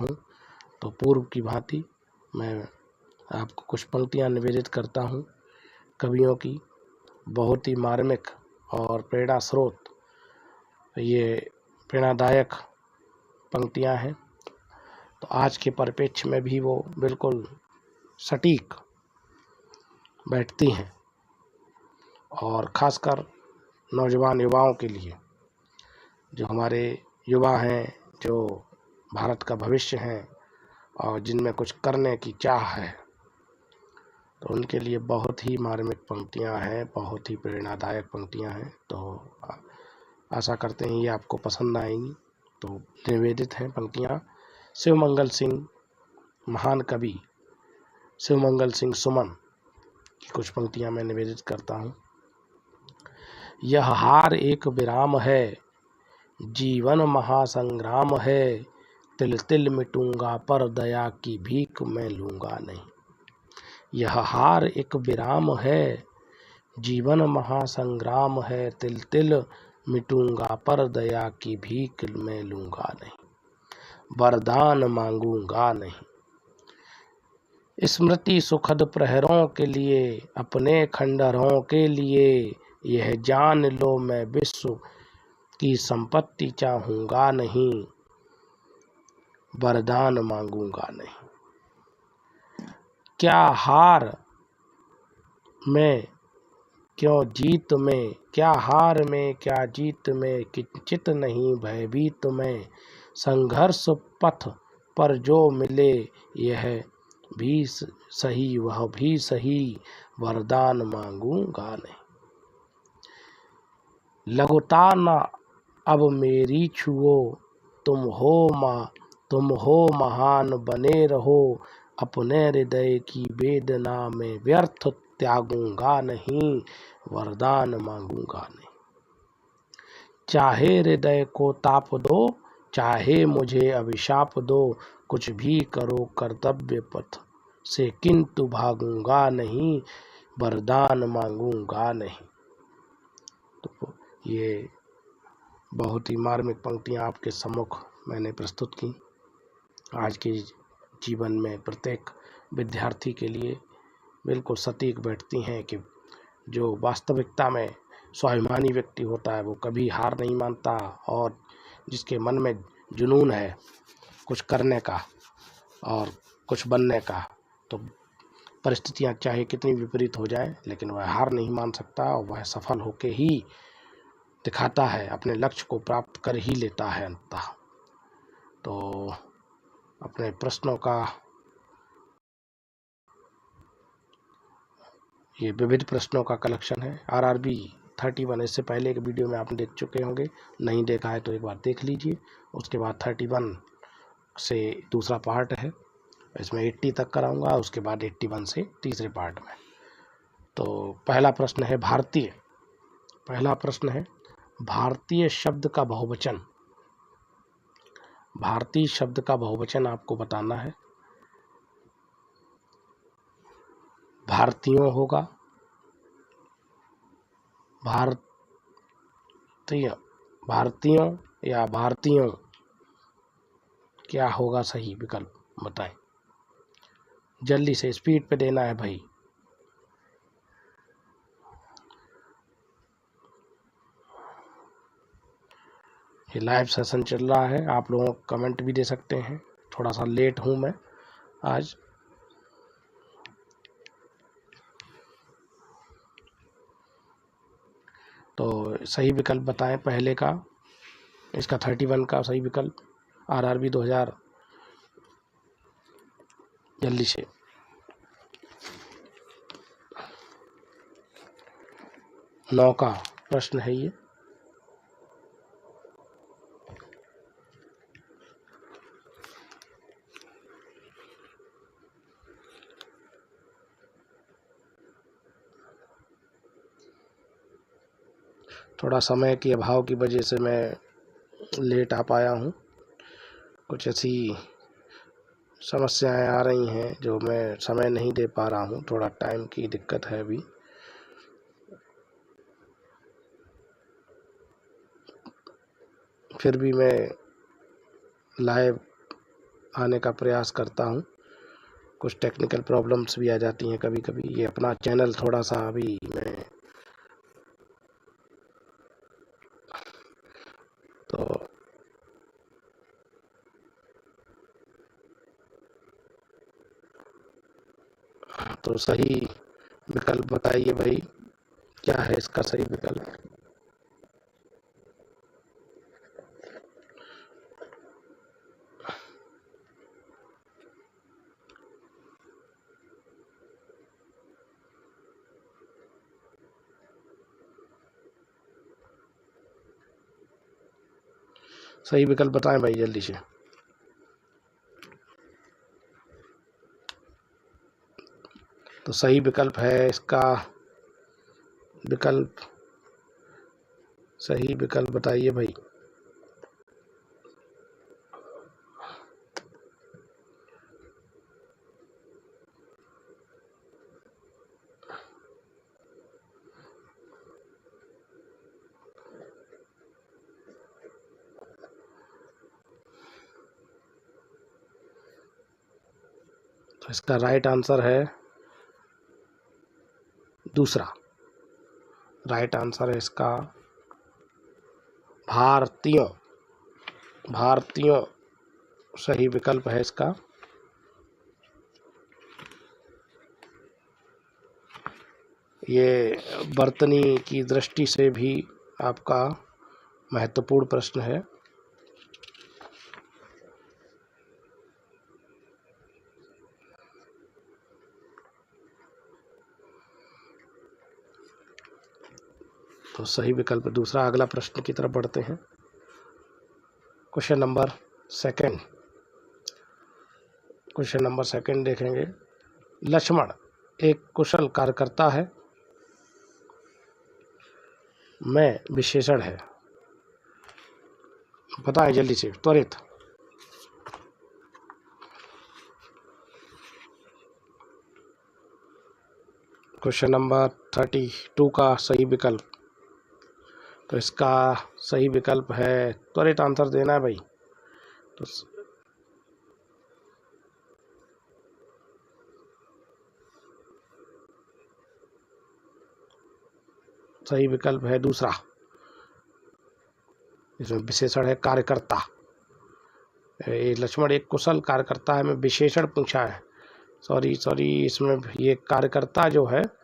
हूँ। तो पूर्व की भांति मैं आपको कुछ पंक्तियाँ निवेदित करता हूँ कवियों की। बहुत ही मार्मिक और प्रेरणा स्रोत, ये प्रेरणादायक पंक्तियाँ हैं। तो आज के परिप्रेक्ष्य में भी वो बिल्कुल सटीक बैठती हैं, और ख़ासकर नौजवान युवाओं के लिए, जो हमारे युवा हैं, जो भारत का भविष्य हैं और जिनमें कुछ करने की चाह है, तो उनके लिए बहुत ही मार्मिक पंक्तियां हैं, बहुत ही प्रेरणादायक पंक्तियां हैं। तो आशा करते हैं ये आपको पसंद आएंगी। तो निवेदित हैं पंक्तियां शिवमंगल सिंह, महान कवि शिवमंगल सिंह सुमन की कुछ पंक्तियां मैं निवेदित करता हूँ। यह हार एक विराम है, जीवन महासंग्राम है, तिल तिल मिटूंगा पर दया की भीख मैं लूंगा नहीं। यह हार एक विराम है, जीवन महासंग्राम है, तिल तिल मिटूंगा पर दया की भीख मैं लूंगा नहीं, वरदान मांगूंगा नहीं। स्मृति सुखद प्रहरों के लिए, अपने खंडहरों के लिए, यह जान लो मैं विश्व की संपत्ति चाहूंगा नहीं, वरदान मांगूंगा नहीं। क्या हार में क्यों जीत में, क्या हार में क्या जीत में, किंचित नहीं भयभीत में, संघर्ष पथ पर जो मिले यह भी सही वह भी सही, वरदान मांगूंगा नहीं। लघुता न अब मेरी छुओ, तुम हो महान बने रहो, अपने हृदय की वेदना में व्यर्थ त्यागूंगा नहीं, वरदान मांगूंगा नहीं। चाहे हृदय को ताप दो, चाहे मुझे अभिशाप दो, कुछ भी करो कर्तव्य पथ से किंतु भागूंगा नहीं, वरदान मांगूंगा नहीं। तो ये बहुत ही मार्मिक पंक्तियाँ आपके सम्मुख मैंने प्रस्तुत की। आज के जीवन में प्रत्येक विद्यार्थी के लिए बिल्कुल सटीक बैठती हैं कि जो वास्तविकता में स्वाभिमानी व्यक्ति होता है वो कभी हार नहीं मानता, और जिसके मन में जुनून है कुछ करने का और कुछ बनने का, तो परिस्थितियां चाहे कितनी विपरीत हो जाए लेकिन वह हार नहीं मान सकता, और वह सफल होके ही दिखाता है, अपने लक्ष्य को प्राप्त कर ही लेता है अंततः। तो अपने प्रश्नों का ये विविध प्रश्नों का कलेक्शन है, RRB 31। इससे पहले एक वीडियो में आपने देख चुके होंगे, नहीं देखा है तो एक बार देख लीजिए। उसके बाद 31 से दूसरा पार्ट है, इसमें 80 तक कराऊंगा, उसके बाद 81 से तीसरे पार्ट में। तो पहला प्रश्न है भारतीय शब्द का बहुवचन। भारतीय शब्द का बहुवचन आपको बताना है। भारतीयों होगा, भारतीयों या भारतीयों, क्या होगा सही विकल्प बताएं। जल्दी से स्पीड पे देना है भाई। ये लाइव सेशन चल रहा है, आप लोग कमेंट भी दे सकते हैं। थोड़ा सा लेट हूं मैं आज। तो सही विकल्प बताएं पहले का, इसका 31 का सही विकल्प। RRB 2000 जल्दी से। नौ का प्रश्न है ये। थोड़ा समय के अभाव की वजह से मैं लेट आ पाया हूँ। कुछ ऐसी समस्याएं आ रही हैं जो मैं समय नहीं दे पा रहा हूँ, थोड़ा टाइम की दिक्कत है अभी। फिर भी मैं लाइव आने का प्रयास करता हूँ। कुछ टेक्निकल प्रॉब्लम्स भी आ जाती हैं कभी कभी। ये अपना चैनल थोड़ा सा अभी मैं तो सही विकल्प बताइए भाई, क्या है इसका सही विकल्प। सही विकल्प बताएं भाई जल्दी से। तो सही विकल्प है इसका विकल्प, सही विकल्प बताइए भाई। तो इसका राइट आंसर है दूसरा। राइट आंसर है इसका भारतीयों। भारतीयों सही विकल्प है इसका। ये बर्तनी की दृष्टि से भी आपका महत्वपूर्ण प्रश्न है। तो सही विकल्प दूसरा। अगला प्रश्न की तरफ बढ़ते हैं। Question number second. Question number second देखेंगे। लक्ष्मण एक कुशल कार्यकर्ता है, मैं विशेषण है। बताएं जल्दी से, त्वरित। क्वेश्चन नंबर 32 का सही विकल्प। तो इसका सही विकल्प है, त्वरित आंसर देना है भाई। तो सही विकल्प है दूसरा। इसमें विशेषण है कार्यकर्ता। ये लक्ष्मण एक कुशल कार्यकर्ता है, मैं विशेषण पूछा है। सॉरी, इसमें ये कार्यकर्ता जो है,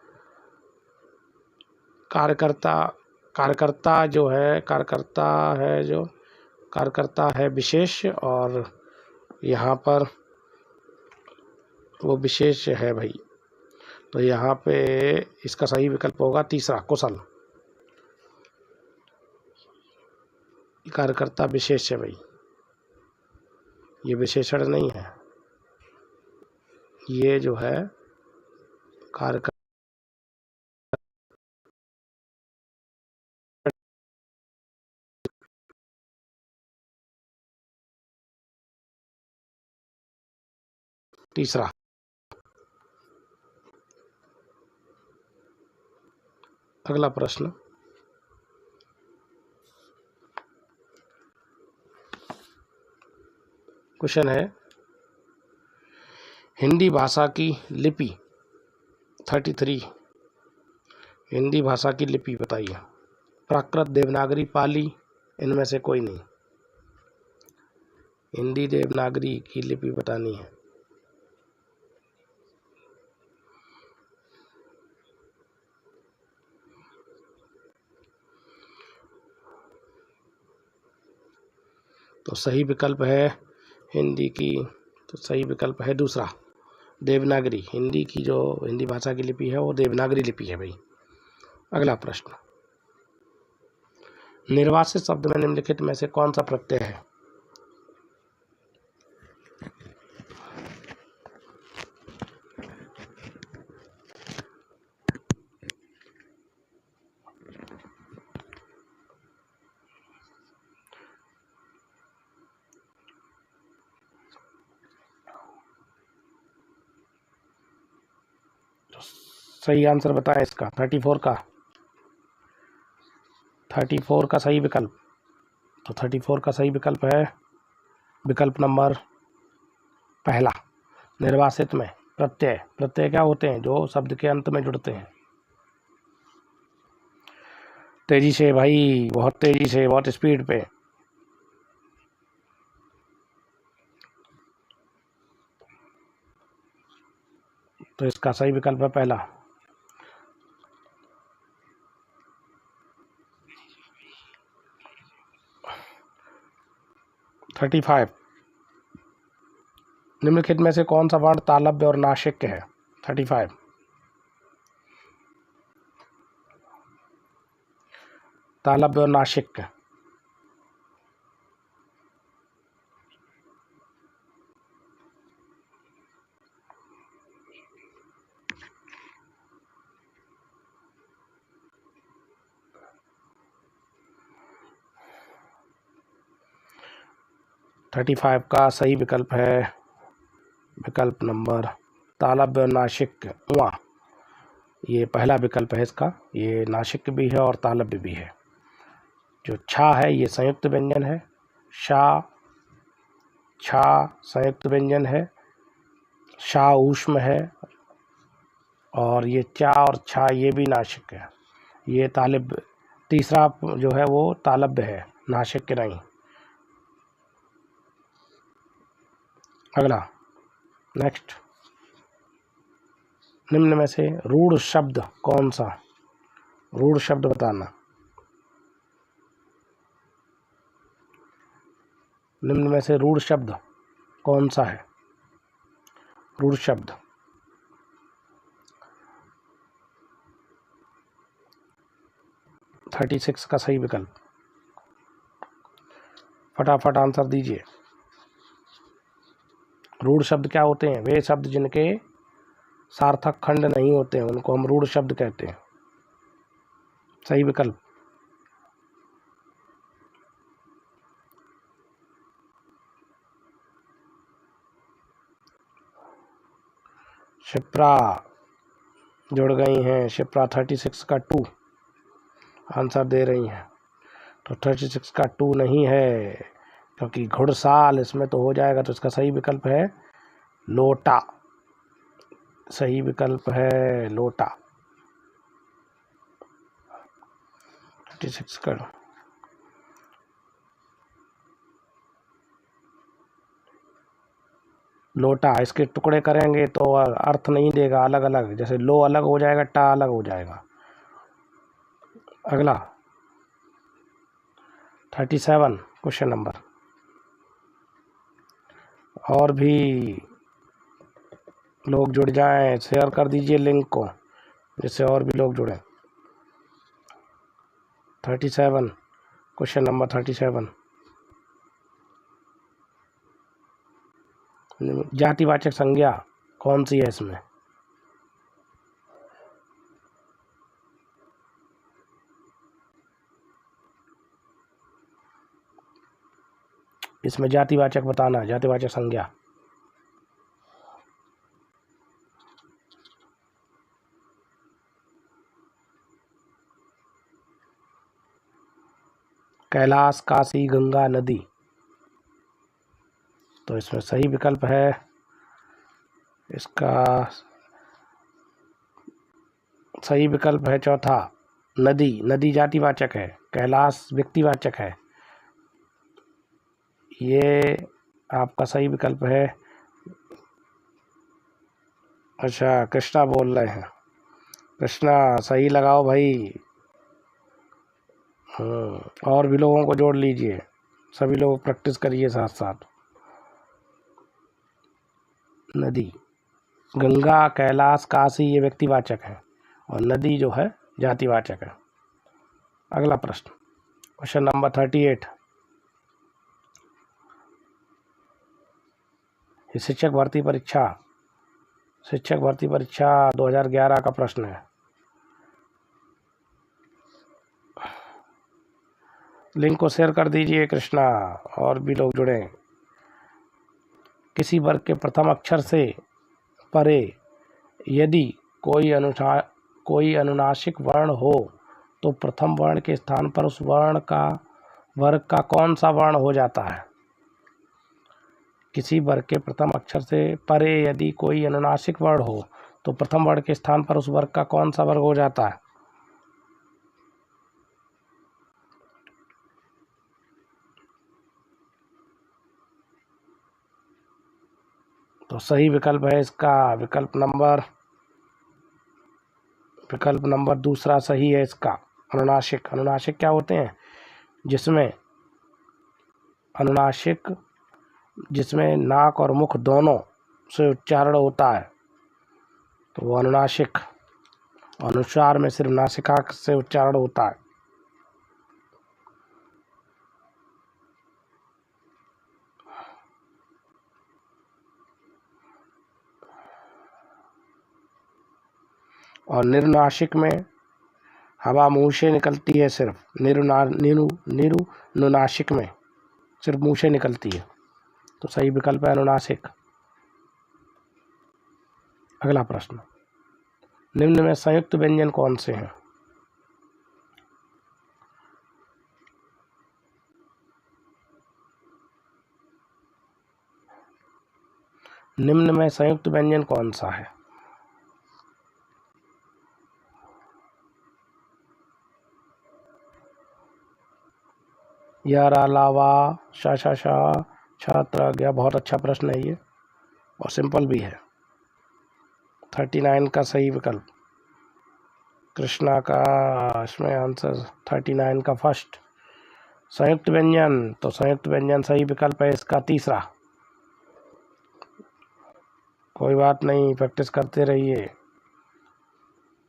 कार्यकर्ता जो है, कार्यकर्ता है विशेष, और यहाँ पर वो विशेष है भाई। तो यहाँ पे इसका सही विकल्प होगा तीसरा, कुशल। कार्यकर्ता विशेष है भाई, ये विशेषण नहीं है। ये जो है कार्यकर्ता तीसरा। अगला प्रश्न। क्वेश्चन है, हिंदी भाषा की लिपि 33, हिंदी भाषा की लिपि बताइए। प्राकृत, देवनागरी, पाली, इनमें से कोई नहीं। हिंदी देवनागरी की लिपि बतानी है। तो सही विकल्प है हिंदी की, तो सही विकल्प है दूसरा, देवनागरी। हिंदी की जो हिंदी भाषा की लिपि है वो देवनागरी लिपि है भाई। अगला प्रश्न। निर्वासित शब्द में निम्नलिखित में से कौन सा प्रत्यय है। सही आंसर बताएं इसका, 34 का, 34 का सही विकल्प। तो 34 का सही विकल्प है विकल्प नंबर पहला, निर्वासित में प्रत्यय। प्रत्यय क्या होते हैं? जो शब्द के अंत में जुड़ते हैं। तेजी से भाई, बहुत तेजी से, बहुत स्पीड पे। तो इसका सही विकल्प है पहला। थर्टी 35, निम्नलिखित में से कौन सा वर्ण तालव्य और नासिक्य है? 35, तालव्य और नासिक्य। थर्टी 35 का सही विकल्प है विकल्प नंबर तालव्य और नासिक्य उआ। ये पहला विकल्प है इसका। ये नासिक्य भी है और तालव्य भी है। जो छा है ये संयुक्त व्यंजन है। शा, छा संयुक्त व्यंजन है। शा ऊष्म है। और ये चा और छा ये भी नासिक्य है। ये तालव्य, तीसरा जो है वो तालव्य है, नासिक्य नहीं। अगला, नेक्स्ट, निम्न में से रूढ़ शब्द कौन सा? रूढ़ शब्द बताना। निम्न में से रूढ़ शब्द कौन सा है? रूढ़ शब्द। थर्टी 36 का सही विकल्प। फटाफट आंसर दीजिए। रूढ़ शब्द क्या होते हैं? वे शब्द जिनके सार्थक खंड नहीं होते हैं उनको हम रूढ़ शब्द कहते हैं। सही विकल्प। शिप्रा जुड़ गई हैं। शिप्रा 36 का 2 आंसर दे रही हैं। तो 36 का 2 नहीं है, क्योंकि घुड़साल इसमें तो हो जाएगा। तो इसका सही विकल्प है लोटा। सही विकल्प है लोटा। 36 का लोटा, इसके टुकड़े करेंगे तो अर्थ नहीं देगा, अलग अलग। जैसे लो अलग हो जाएगा, टा अलग हो जाएगा। अगला 37 क्वेश्चन नंबर। और भी लोग जुड़ जाएं, शेयर कर दीजिए लिंक को जिससे और भी लोग जुड़ें। 37 क्वेश्चन नंबर 37, जातिवाचक संज्ञा कौन सी है इसमें? इसमें जातिवाचक बताना, जातिवाचक संज्ञा। कैलाश, काशी, गंगा, नदी। तो इसमें सही विकल्प है इसका सही विकल्प है चौथा, नदी। नदी जातिवाचक है, कैलाश व्यक्तिवाचक है। ये आपका सही विकल्प है। अच्छा, कृष्णा बोल रहे हैं। कृष्णा सही लगाओ भाई। और भी लोगों को जोड़ लीजिए, सभी लोग प्रैक्टिस करिए साथ साथ। नदी, गंगा, कैलाश, काशी ये व्यक्तिवाचक है और नदी जो है जातिवाचक है। अगला प्रश्न, क्वेश्चन नंबर 38। शिक्षक भर्ती परीक्षा 2011 का प्रश्न है। लिंक को शेयर कर दीजिए कृष्णा, और भी लोग जुड़ें। किसी वर्ग के प्रथम अक्षर से परे यदि कोई अनुनासिक वर्ण हो तो प्रथम वर्ण के स्थान पर उस वर्ग का कौन सा वर्ण हो जाता है? किसी वर्ग के प्रथम अक्षर से परे यदि कोई अनुनासिक वर्ण हो तो प्रथम वर्ण के स्थान पर उस वर्ग का कौन सा वर्ग हो जाता है? तो सही विकल्प है इसका विकल्प नंबर दूसरा सही है इसका। अनुनासिक क्या होते हैं? जिसमें नाक और मुख दोनों से उच्चारण होता है तो वो अनुनासिक। अनुस्वार में सिर्फ नासिका से उच्चारण होता है। और निर्नासिक में हवा मुंह से निकलती है सिर्फ। नुनासिक में सिर्फ मुंह से निकलती है। तो सही विकल्प है अनुनासिक। अगला प्रश्न, निम्न में संयुक्त व्यंजन कौन से हैं? निम्न में संयुक्त व्यंजन कौन सा है? या लावा शा छात्र गया। बहुत अच्छा प्रश्न है ये और सिंपल भी है। 39 का सही विकल्प कृष्णा का इसमें आंसर 39 का फर्स्ट। संयुक्त व्यंजन, तो संयुक्त व्यंजन सही विकल्प है इसका तीसरा। कोई बात नहीं, प्रैक्टिस करते रहिए।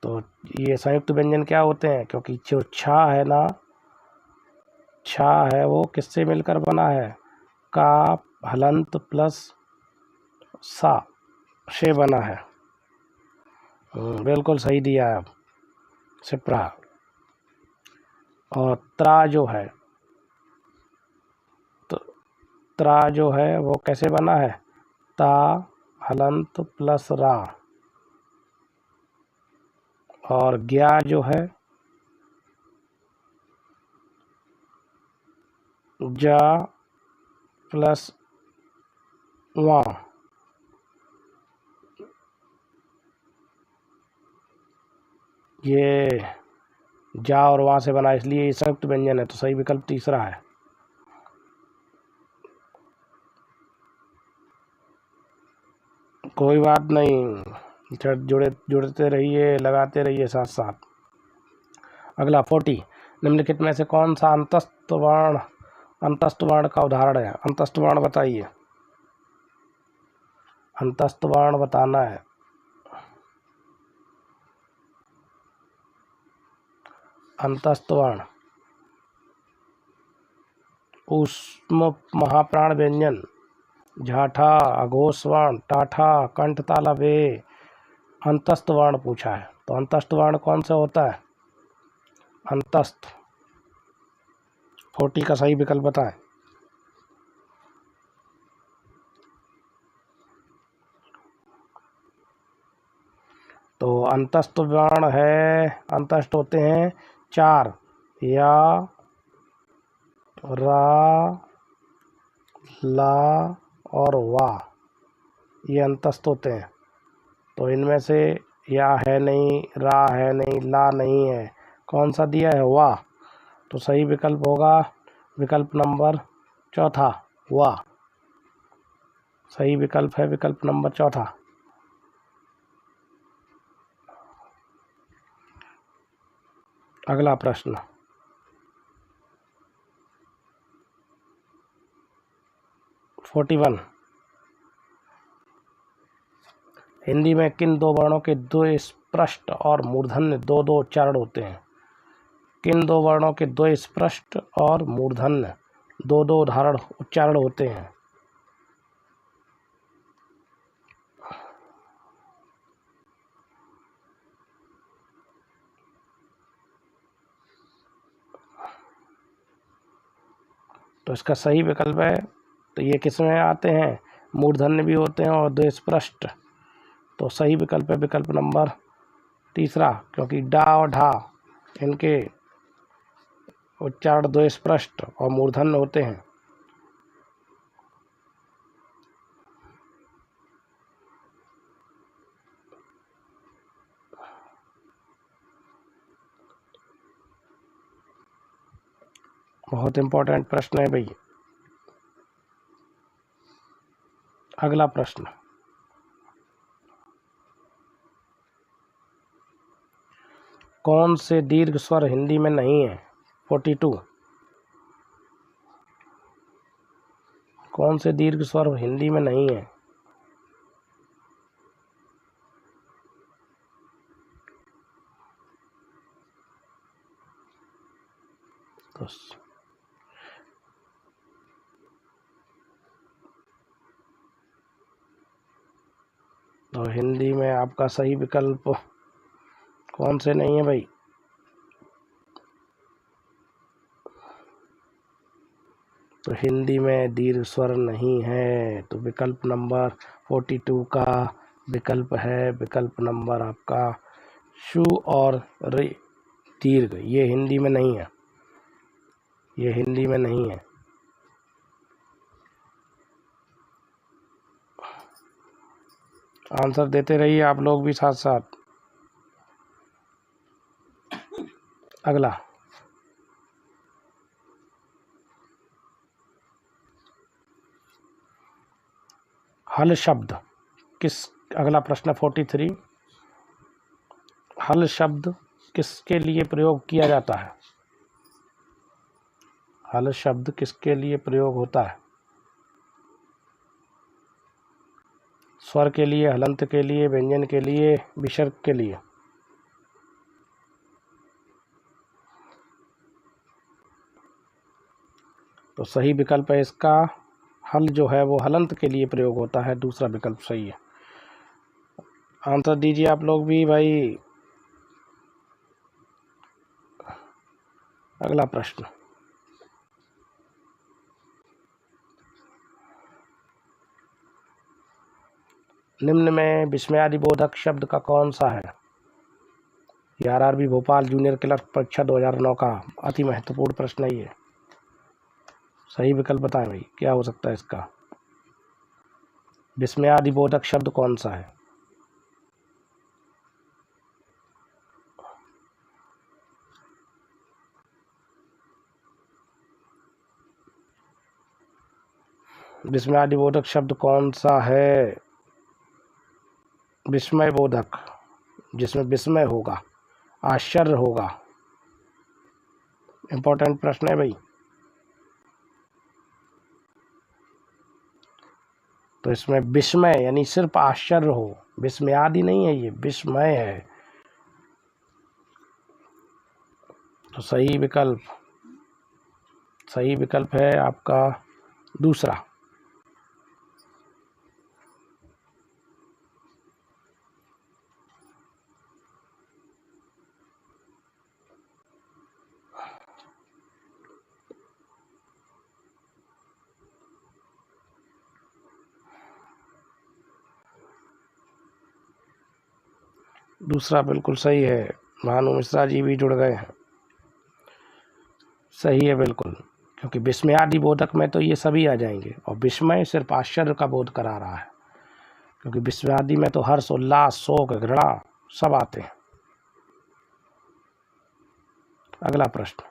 तो ये संयुक्त व्यंजन क्या होते हैं? क्योंकि जो छा है ना, छा है वो किससे मिलकर बना है? का हलंत प्लस सा से बना है। बिल्कुल सही दिया है सिप्रा। और त्रा जो है, तो त्रा जो है वो कैसे बना है? ता हलंत प्लस रा। और ज्ञा जो है जा प्लस वा। ये जा और वहाँ से बना, इसलिए ये संयुक्त व्यंजन है। तो सही विकल्प तीसरा है। कोई बात नहीं, जुड़ते रहिए, लगाते रहिए साथ साथ। अगला 40, निम्नलिखित में से कौन सा अंतस्थ वर्ण का उदाहरण है? अंतस्थ वर्ण बताइए। अंतस्थ वर्ण बताना है। अंतस्थ वर्ण ऊष्म महाप्राण व्यंजन, झाठा, अघोष वर्ण, टाठा, कंठ ताला वे अंतस्थ वर्ण पूछा है। तो अंतस्थ वर्ण कौन सा होता है? अंतस्थ 40 का सही विकल्प बताएं। तो अंतस्थ वर्ण है, अंतस्थ होते हैं 4, या, रा, ला और वा, ये अंतस्थ होते हैं। तो इनमें से या है नहीं, रा है नहीं, ला नहीं है, कौन सा दिया है? वा। तो सही विकल्प होगा विकल्प नंबर चौथा, वा। सही विकल्प है विकल्प नंबर चौथा। अगला प्रश्न, (41) हिंदी में किन दो वर्णों के दो स्पष्ट और मूर्धन्य दो उच्चारण होते हैं? किन दो वर्णों के दो स्पष्ट और मूर्धन्य दो उच्चारण होते हैं? तो इसका सही विकल्प है, तो ये किस में आते हैं? मूर्धन्य भी होते हैं और दो स्पष्ट। तो सही विकल्प है विकल्प नंबर तीसरा, क्योंकि डा और ढा इनके उच्चारण दो स्पष्ट और मूर्धन्य होते हैं। बहुत इंपॉर्टेंट प्रश्न है भाई। अगला प्रश्न, कौन से दीर्घ स्वर हिंदी में नहीं है? 42। कौन से दीर्घ स्वर हिंदी में नहीं है? तो हिंदी में आपका सही विकल्प कौन से नहीं है भाई? तो हिंदी में दीर्घ स्वर नहीं है, तो विकल्प नंबर 42 का विकल्प है विकल्प नंबर आपका शु और रे दीर्घ। ये हिंदी में नहीं है, ये हिंदी में नहीं है। आंसर देते रहिए आप लोग भी साथ साथ। अगला, हल शब्द किस, अगला प्रश्न 43, हल शब्द किसके लिए प्रयोग किया जाता है? हल शब्द किसके लिए प्रयोग होता है? स्वर के लिए, हलंत के लिए, व्यंजन के लिए, विसर्ग के लिए? तो सही विकल्प है इसका, हल जो है वो हलंत के लिए प्रयोग होता है। दूसरा विकल्प सही है। आंसर दीजिए आप लोग भी भाई। अगला प्रश्न, निम्न में विस्मयादिबोधक शब्द का कौन सा है? ये आरआरबी भोपाल जूनियर क्लर्क परीक्षा 2009 का अति महत्वपूर्ण प्रश्न है ये। सही विकल्प बताएं भाई, क्या हो सकता है इसका? विस्मयादिबोधक शब्द कौन सा है? विस्मयादिबोधक शब्द कौन सा है? विस्मय बोधक, जिसमें विस्मय होगा, आश्चर्य होगा। इंपॉर्टेंट प्रश्न है भाई। तो इसमें विस्मय यानी सिर्फ आश्चर्य हो, विस्मयादि नहीं है, ये विस्मय है। तो सही विकल्प है आपका दूसरा। दूसरा बिल्कुल सही है। भानु मिश्रा जी भी जुड़ गए हैं। सही है बिल्कुल, क्योंकि विस्मयादि बोधक में तो ये सभी आ जाएंगे, और विस्मय सिर्फ आश्चर्य का बोध करा रहा है, क्योंकि विस्मयादि में तो हर्ष, उल्लास, शोक, घृणा सब आते हैं। अगला प्रश्न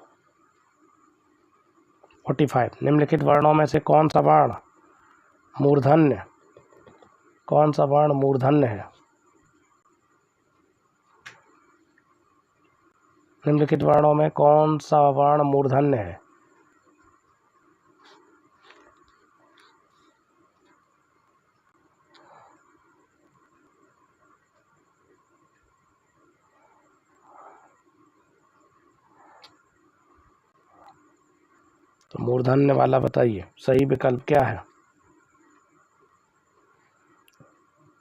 45, निम्नलिखित वर्णों में से कौन सा वर्ण मूर्धन्य है? निम्नलिखित वर्णों में कौन सा वर्ण मूर्धन्य है? तो मूर्धन्य वाला बताइए, सही विकल्प क्या है?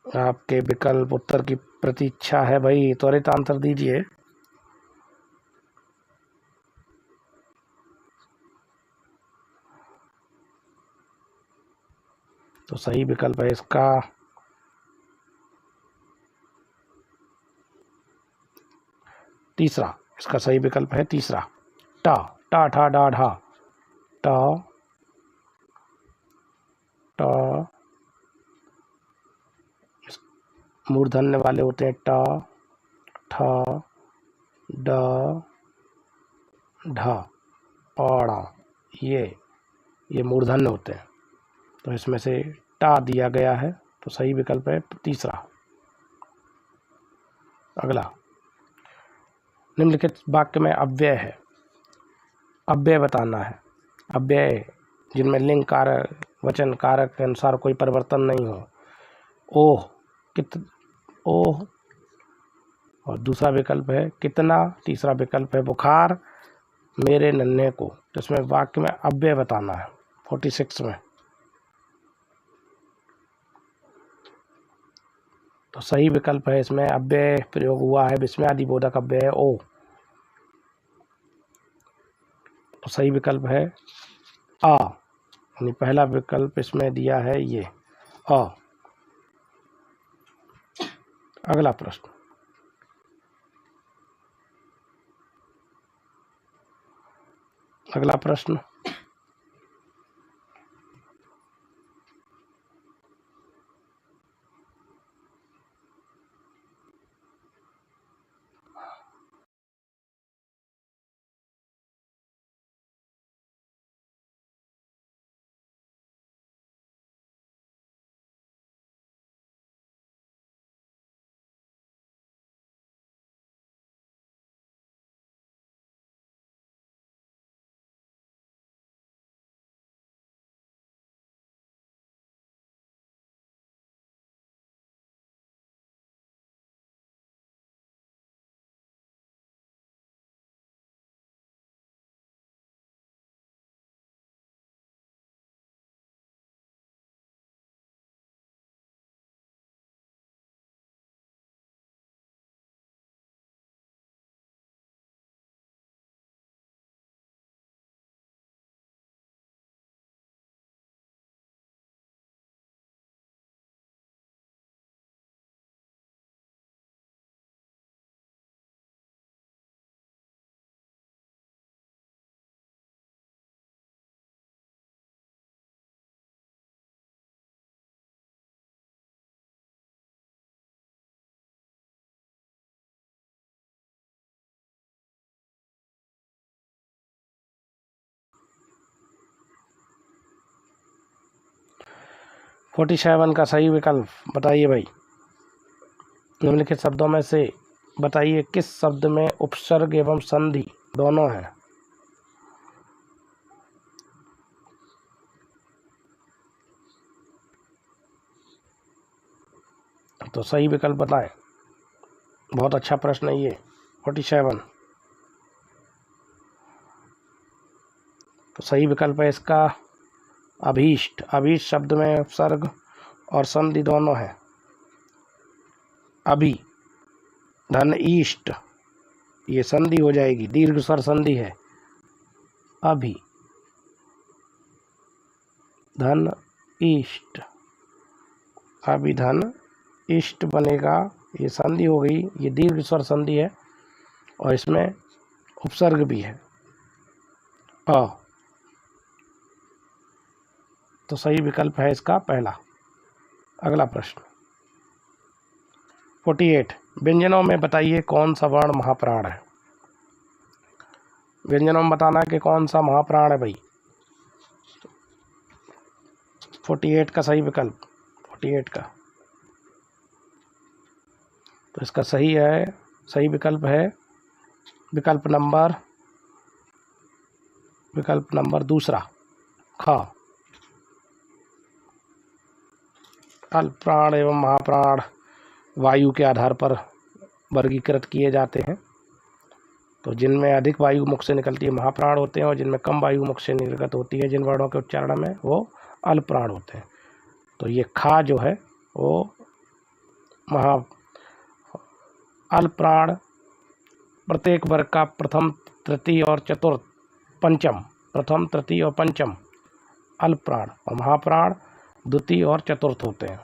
आपके विकल्प उत्तर की प्रतीक्षा है भाई, त्वरित आंसर दीजिए। तो सही विकल्प है इसका तीसरा। इसका सही विकल्प है तीसरा, टा टा ठा डा ढा। टा टा मूर्धन्य वाले होते हैं टा, ठा, डा, ढा, पाड़ा। ये मूर्धन्य होते हैं। तो इसमें से टा दिया गया है, तो सही विकल्प है तीसरा। अगला, निम्नलिखित वाक्य में अव्यय है, अव्यय बताना है। अव्यय जिनमें लिंग कारक वचन कारक के अनुसार कोई परिवर्तन नहीं हो। ओह, ओह, और दूसरा विकल्प है कितना, तीसरा विकल्प है बुखार मेरे नन्हे को। तो इसमें वाक्य में अव्यय बताना है 46 में। तो सही विकल्प है इसमें अव्यय प्रयोग हुआ है, विस्मयादि बोधक अव्यय है ओ। तो सही विकल्प है आ, यानी पहला विकल्प इसमें दिया है ये आ। अगला प्रश्न, अगला प्रश्न, । 47 का सही विकल्प बताइए भाई। निम्नलिखित शब्दों में से बताइए किस शब्द में उपसर्ग एवं संधि दोनों हैं। तो सही विकल्प बताएं। बहुत अच्छा प्रश्न है ये 47। तो सही विकल्प है इसका अभीष्ट। अभीष्ट शब्द में उपसर्ग और संधि दोनों है। अभी धन ईष्ट, ये संधि हो जाएगी, दीर्घ स्वर संधि है। अभी धन इष्ट, अभी धन इष्ट बनेगा, ये संधि हो गई, ये दीर्घ स्वर संधि है और इसमें उपसर्ग भी है अ। तो सही विकल्प है इसका पहला। अगला प्रश्न 48, व्यंजनों में बताइए कौन सा वर्ण महाप्राण है। व्यंजनों में बताना है कि कौन सा महाप्राण है भाई। 48 का सही विकल्प, 48 का, तो इसका सही है, सही विकल्प है विकल्प नंबर दूसरा ख। अल्प प्राण एवं महाप्राण वायु के आधार पर वर्गीकृत किए जाते हैं। तो जिनमें अधिक वायु मुख से निकलती है महाप्राण होते हैं और जिनमें कम वायु मुख से निर्गत होती है जिन वर्णों के उच्चारण में वो अल्प प्राण होते हैं। तो ये खा जो है वो अल्प प्राण प्रत्येक वर्ग का प्रथम तृतीय और चतुर्थ पंचम, प्रथम तृतीय और पंचम अल्प प्राण, और महाप्राण द्वितीय और चतुर्थ होते हैं।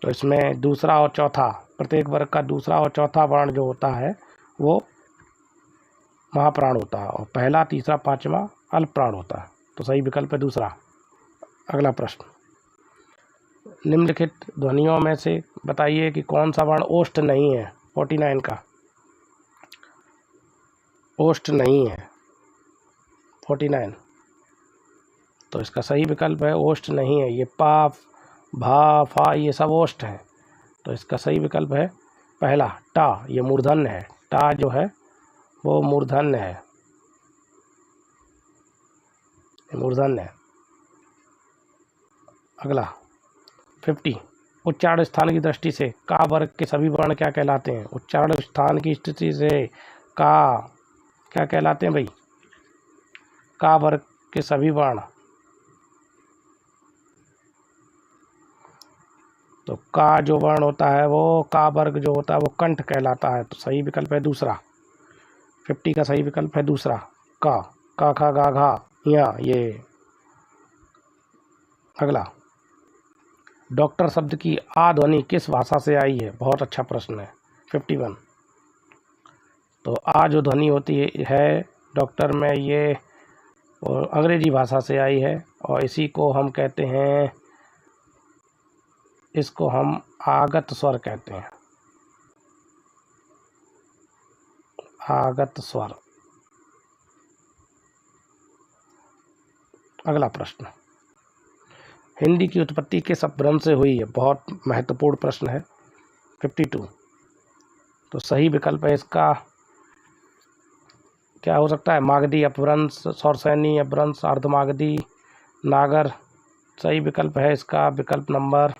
तो इसमें दूसरा और चौथा, प्रत्येक वर्ग का दूसरा और चौथा वर्ण जो होता है वो महाप्राण होता है और पहला तीसरा पांचवा अल्प प्राण होता है। तो सही विकल्प है दूसरा। अगला प्रश्न, निम्नलिखित ध्वनियों में से बताइए कि कौन सा वर्ण ओष्ठ नहीं है। 49 का ओष्ठ नहीं है। 49, तो इसका सही विकल्प है ओष्ठ नहीं है। ये पा, भा, फा ये सब ओष्ठ हैं, तो इसका सही विकल्प है पहला टा। ये मूर्धन्य है, टा जो है वो मूर्धन्य है, मूर्धन्य है। अगला 50, उच्चारण स्थान की दृष्टि से का वर्ग के सभी वर्ण क्या कहलाते हैं? उच्चारण स्थान की स्थिति से का क्या कहलाते हैं भाई? का वर्ग के सभी वर्ण, तो का जो वर्ण होता है वो का वर्ग जो होता है वो कंठ कहलाता है, तो सही विकल्प है दूसरा। 50 का सही विकल्प है दूसरा का खा गा घा या ये। अगला, डॉक्टर शब्द की आ ध्वनि किस भाषा से आई है? बहुत अच्छा प्रश्न है। 51, तो आ जो ध्वनि होती है डॉक्टर में, ये और अंग्रेजी भाषा से आई है, और इसी को हम कहते हैं, इसको हम आगत स्वर कहते हैं, आगत स्वर। अगला प्रश्न, हिंदी की उत्पत्ति किस अपभ्रंश से हुई है? बहुत महत्वपूर्ण प्रश्न है। 52, तो सही विकल्प है इसका क्या हो सकता है? मागधी अपभ्रंश, सौरसैनी अपभ्रंश, अर्धमागधी, नागर। सही विकल्प है इसका विकल्प नंबर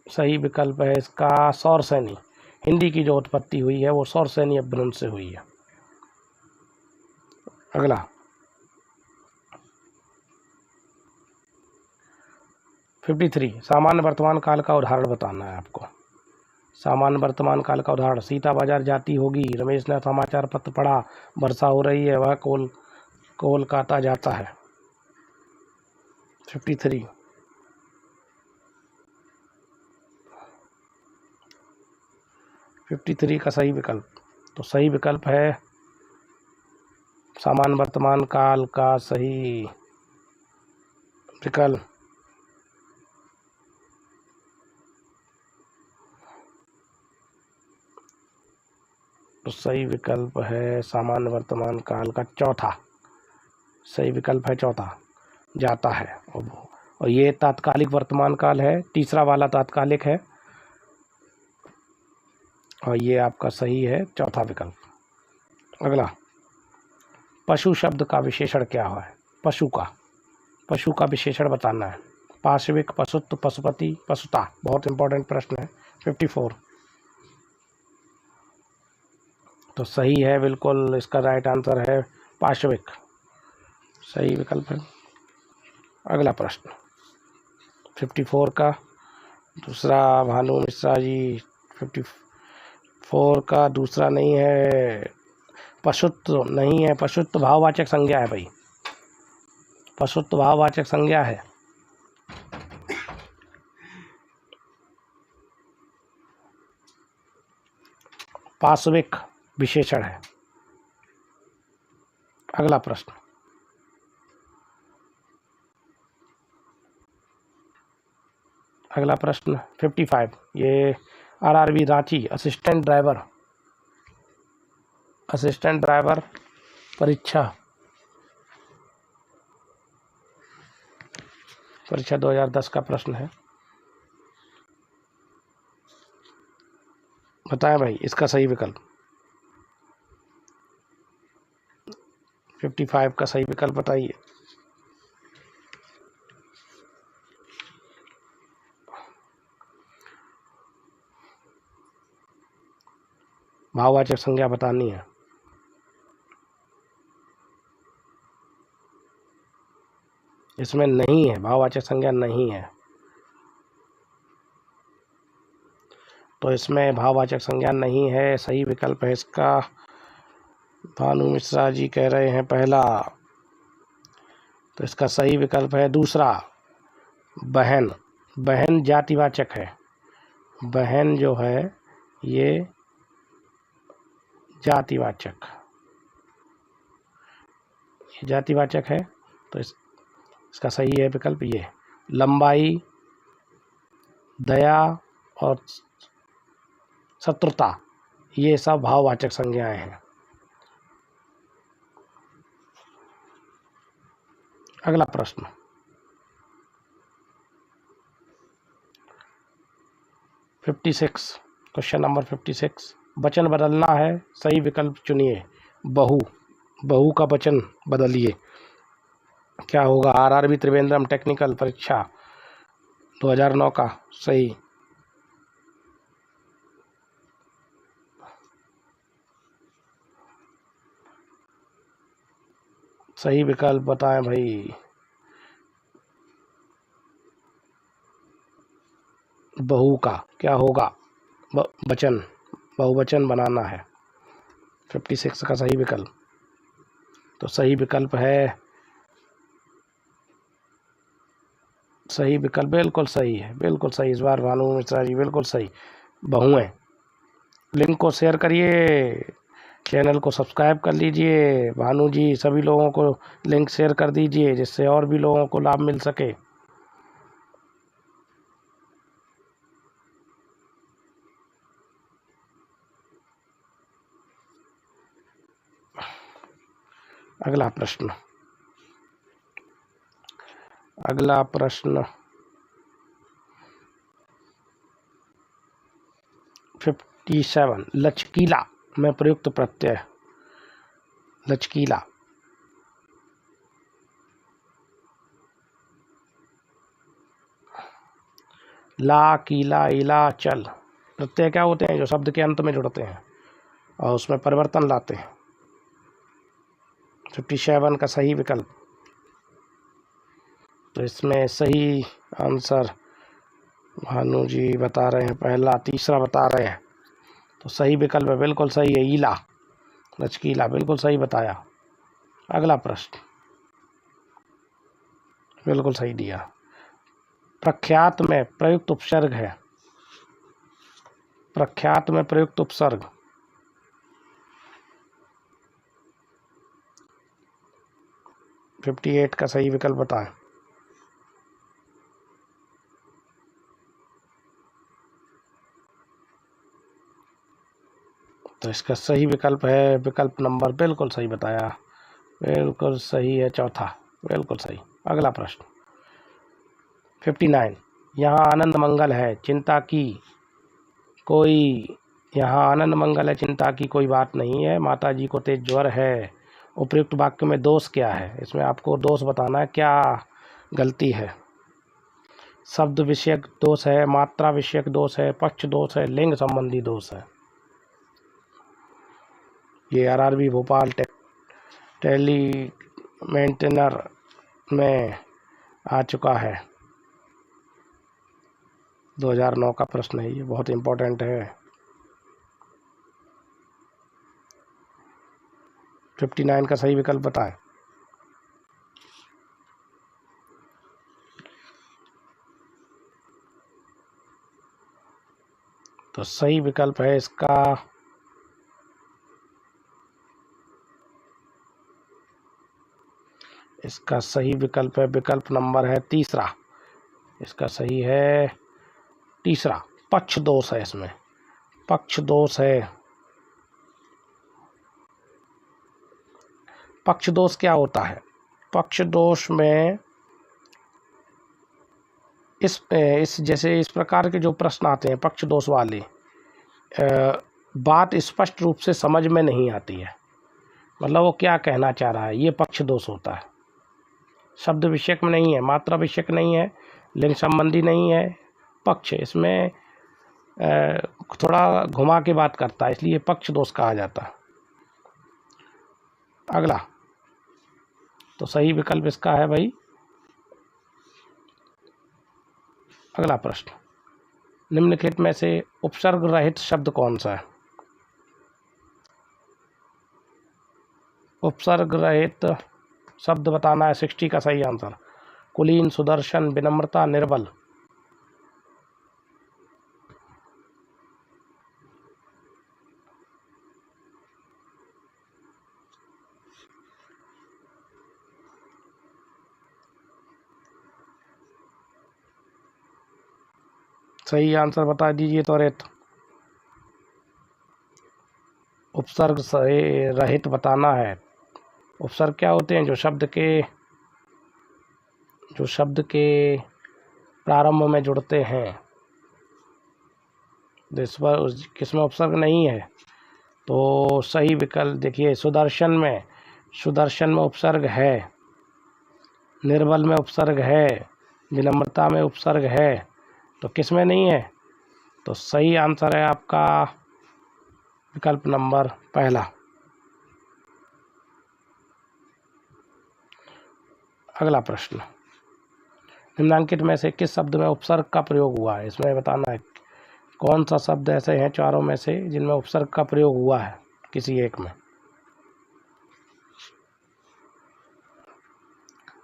सही विकल्प है इसका सौरसैनी। हिंदी की जो उत्पत्ति हुई है वो सौरसैनी अपभ्रंश से हुई है। अगला, 53, सामान्य वर्तमान काल का उदाहरण बताना है आपको। सामान्य वर्तमान काल का उदाहरण, सीता बाजार जाती होगी, रमेश ने समाचार पत्र पढ़ा, वर्षा हो रही है, वह कोलकाता जाता है। 53, 53 का सही विकल्प, तो सही विकल्प है सामान्य वर्तमान काल का सही विकल्प तो सही विकल्प है सामान्य वर्तमान काल का चौथा, सही विकल्प है चौथा, जाता है। और ये तात्कालिक वर्तमान काल है, तीसरा वाला तात्कालिक है, और ये आपका सही है चौथा विकल्प। अगला, पशु शब्द का विशेषण क्या है? पशु का विशेषण बताना है। पार्श्विक, पशुत्व, पशुपति, पशुता। बहुत इंपॉर्टेंट प्रश्न है। 54, तो सही है बिल्कुल, इसका राइट आंसर है पार्श्विक, सही विकल्प है। अगला प्रश्न 54 का दूसरा, भानु मिश्रा जी 54 का दूसरा नहीं है, पशुत्व नहीं है, पशुत्व भाववाचक संज्ञा है भाई, पशुत्व भाववाचक संज्ञा है। पार्श्विक विशेषण है। अगला प्रश्न, अगला प्रश्न 55, ये आरआरबी रांची असिस्टेंट ड्राइवर परीक्षा 2010 का प्रश्न है। बताएं भाई इसका सही विकल्प। 55 का सही विकल्प बताइए। भाववाचक संज्ञा बतानी है। इसमें नहीं है, भाववाचक संज्ञा नहीं है, तो इसमें भाववाचक संज्ञा नहीं है, सही विकल्प है इसका, भानु मिश्रा जी कह रहे हैं पहला, तो इसका सही विकल्प है दूसरा, बहन। बहन जातिवाचक है, बहन जो है ये जातिवाचक है, तो इसका सही है विकल्प ये। लंबाई, दया और शत्रुता, ये सब भाववाचक संज्ञाएं हैं। अगला प्रश्न 56, क्वेश्चन नंबर 56, वचन बदलना है, सही विकल्प चुनिए। बहु, बहु का वचन बदलिए। क्या होगा? आरआरबी त्रिवेंद्रम टेक्निकल परीक्षा 2009 का सही। सही विकल्प बताएं भाई। बहु का क्या होगा? वचन, बहुवचन बनाना है। 56 का सही विकल्प, तो सही विकल्प है, सही विकल्प बिल्कुल सही है, बिल्कुल सही। इस बार भानु मिश्रा जी बिल्कुल सही, बहुएं। लिंक को शेयर करिए, चैनल को सब्सक्राइब कर लीजिए। भानु जी सभी लोगों को लिंक शेयर कर दीजिए, जिससे और भी लोगों को लाभ मिल सके। अगला प्रश्न, अगला प्रश्न 57, लचकीला में प्रयुक्त प्रत्यय। लचकीला, ला, कीला, इला, चल, प्रत्यय क्या होते हैं? जो शब्द के अंत में जुड़ते हैं और उसमें परिवर्तन लाते हैं। 57 का सही विकल्प, तो इसमें सही आंसर भानु जी बता रहे हैं पहला, तीसरा बता रहे हैं, तो सही विकल्प है, बिल्कुल सही है, ईला, लचकीला, बिल्कुल सही बताया। अगला प्रश्न बिल्कुल सही दिया। प्रख्यात में प्रयुक्त उपसर्ग है। प्रख्यात में प्रयुक्त उपसर्ग, फिफ्टी 58 का सही विकल्प बताएं। तो इसका सही विकल्प है विकल्प नंबर, बिल्कुल सही बताया, बिल्कुल सही है, चौथा, बिल्कुल सही। अगला प्रश्न 59, यहाँ आनंद मंगल है, चिंता की कोई, यहाँ आनंद मंगल है, चिंता की कोई बात नहीं है, माता जी को तेज ज्वर है। उपयुक्त वाक्य में दोष क्या है? इसमें आपको दोष बताना है, क्या गलती है। शब्द विषयक दोष है, मात्रा विषयक दोष है, पक्ष दोष है, लिंग संबंधी दोष है। ये आरआरबी भोपाल टेली मेंटेनर में आ चुका है, 2009 का प्रश्न है, ये बहुत इम्पोर्टेंट है। 59 का सही विकल्प बताएं। तो सही विकल्प है इसका सही विकल्प है विकल्प नंबर है तीसरा। इसका सही है तीसरा, पक्ष दोष है, इसमें पक्ष दोष है। पक्ष दोष क्या होता है? पक्ष दोष में इस जैसे इस प्रकार के जो प्रश्न आते हैं पक्ष दोष वाले, बात स्पष्ट रूप से समझ में नहीं आती है, मतलब वो क्या कहना चाह रहा है, ये पक्ष दोष होता है। शब्द विषयक में नहीं है, मात्रा विषयक नहीं है, लिंग संबंधी नहीं है, पक्ष, इसमें थोड़ा घुमा के बात करता है, इसलिए पक्ष दोष कहा जाता है। अगला, तो सही विकल्प इसका है भाई। अगला प्रश्न, निम्नलिखित में से उपसर्ग रहित शब्द कौन सा है? उपसर्ग रहित शब्द बताना है, 60 का सही आंसर। कुलीन, सुदर्शन, विनम्रता, निर्बल। सही आंसर बता दीजिए त्वरित। उपसर्ग से रहित बताना है। उपसर्ग क्या होते हैं? जो शब्द के प्रारंभ में जुड़ते हैं। इस पर किसमें उपसर्ग नहीं है? तो सही विकल्प देखिए, सुदर्शन में उपसर्ग है, निर्बल में उपसर्ग है, विनम्रता में उपसर्ग है, तो किस में नहीं है? तो सही आंसर है आपका विकल्प नंबर पहला। अगला प्रश्न, निम्नलिखित में से किस शब्द में उपसर्ग का प्रयोग हुआ है? इसमें बताना है कौन सा शब्द ऐसे हैं चारों में से जिनमें उपसर्ग का प्रयोग हुआ है किसी एक में।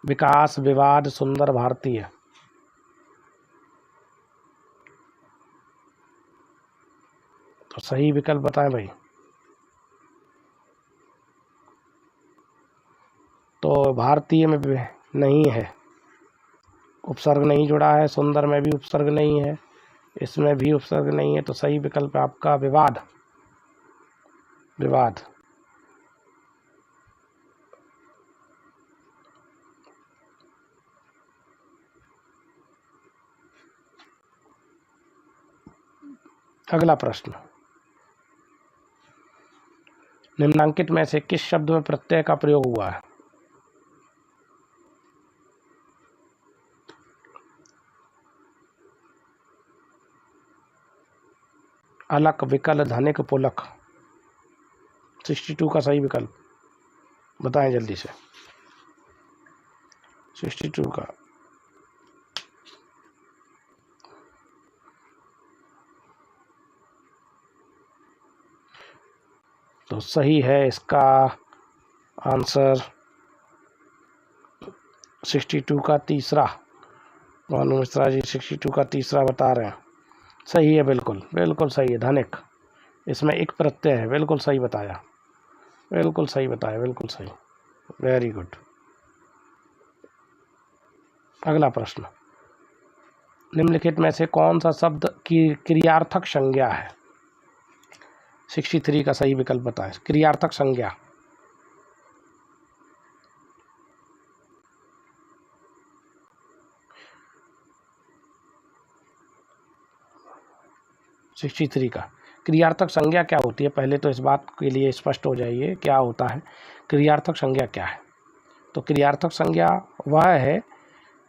विकास, विवाद, सुंदर, भारतीय। तो सही विकल्प बताएं भाई। तो भारतीय में भी नहीं है, उपसर्ग नहीं जुड़ा है, सुंदर में भी उपसर्ग नहीं है, इसमें भी उपसर्ग नहीं है, तो सही विकल्प है आपका विवाद। अगला प्रश्न, निम्नलिखित में से किस शब्द में प्रत्यय का प्रयोग हुआ है? अलक, विकल, धनिक, पुलक। 62 का सही विकल्प बताएं जल्दी से। 62 का तो सही है इसका आंसर 62 का तीसरा। भानु मिश्रा जी 62 का तीसरा बता रहे हैं। सही है, बिल्कुल सही है, धनिक। इसमें एक प्रत्यय है, बिल्कुल सही बताया, बिल्कुल सही, वेरी गुड। अगला प्रश्न, निम्नलिखित में से कौन सा शब्द की क्रियार्थक संज्ञा है? 63 का सही विकल्प बताएं। क्रियार्थक संज्ञा। सिक्सटी थ्री का क्रियार्थक संज्ञा क्या होती है? पहले तो इस बात के लिए स्पष्ट हो जाइए क्या होता है क्रियार्थक संज्ञा क्या है। तो क्रियार्थक संज्ञा वह है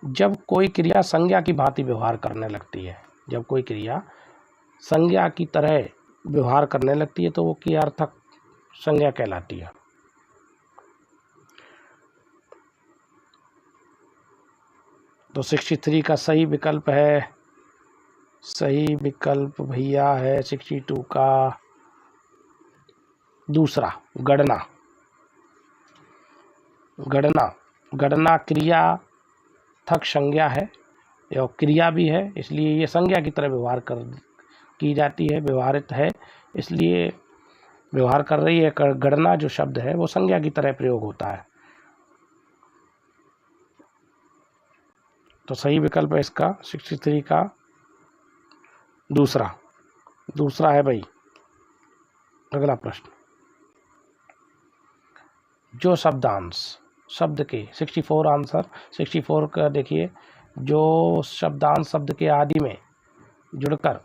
जब कोई क्रिया संज्ञा की भांति व्यवहार करने लगती है। जब कोई क्रिया संज्ञा की तरह व्यवहार करने लगती है तो वो क्रियार्थक संज्ञा कहलाती है। तो 63 का सही विकल्प है, सही विकल्प भैया है 62 का दूसरा, गणना। गणना क्रियार्थक संज्ञा है और क्रिया भी है, इसलिए ये संज्ञा की तरह व्यवहार की जाती है, व्यवहारित है, इसलिए व्यवहार कर रही है। गणना जो शब्द है वो संज्ञा की तरह प्रयोग होता है। तो सही विकल्प है इसका 63 का दूसरा है भाई। अगला प्रश्न, जो शब्द के 64 आंसर 64 का देखिए, जो शब्दांश शब्द के आदि में जुड़कर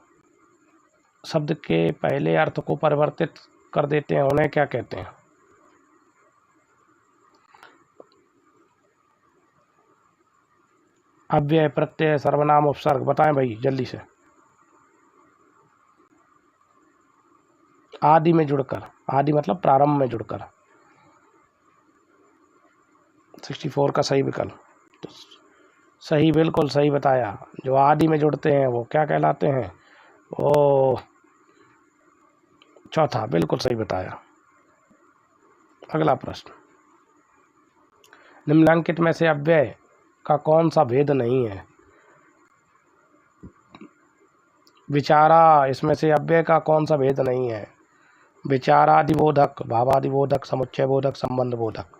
शब्द के पहले अर्थ को परिवर्तित कर देते हैं उन्हें क्या कहते हैं? अव्यय, प्रत्यय, सर्वनाम, उपसर्ग। बताएं भाई जल्दी से। आदि में जुड़कर, आदि मतलब प्रारंभ में जुड़कर। 64 का सही विकल्प तो सही, बिल्कुल सही बताया। जो आदि में जुड़ते हैं वो क्या कहलाते हैं? वो चौथा, बिल्कुल सही बताया। अगला प्रश्न, निम्नलिखित में से अव्यय का कौन सा भेद नहीं है? विचारा, इसमें से अव्यय का कौन सा भेद नहीं है? विचारादिबोधक, भावादिबोधक, समुच्चय बोधक, संबंध बोधक।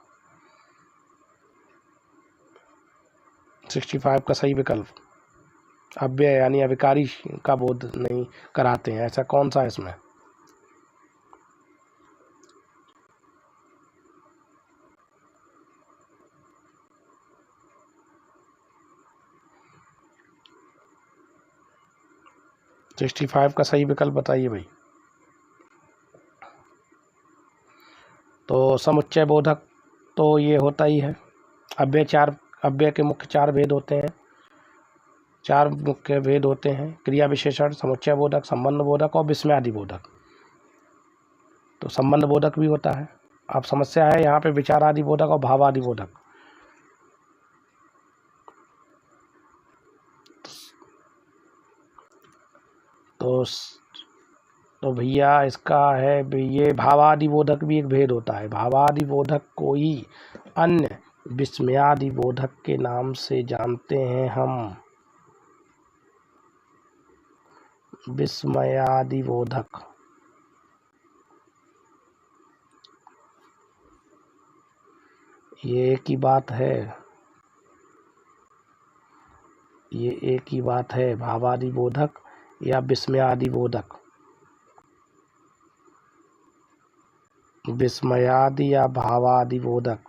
65 का सही विकल्प अव्यय यानी अविकारी का बोध नहीं कराते हैं, ऐसा कौन सा है इसमें? 65 का सही विकल्प बताइए भाई। तो समुच्चय बोधक तो ये होता ही है। अव्यय के मुख्य 4 भेद होते हैं, 4 मुख्य भेद होते हैं, क्रिया विशेषण, समुच्चय बोधक, संबंध बोधक और विस्मयादि बोधक। तो संबंध बोधक भी होता है। अब समस्या है यहाँ पे विचारादि बोधक और भावादि बोधक। तो भैया इसका है ये भावादि बोधक भी एक भेद होता है। भावादि बोधक को ही अन्य विस्मयादि बोधक के नाम से जानते हैं हम। विस्मयादि बोधक ये एक ही बात है, ये एक ही बात है, भावादि बोधक या विस्मयादि बोधक। विस्मयादि या भावादि बोधक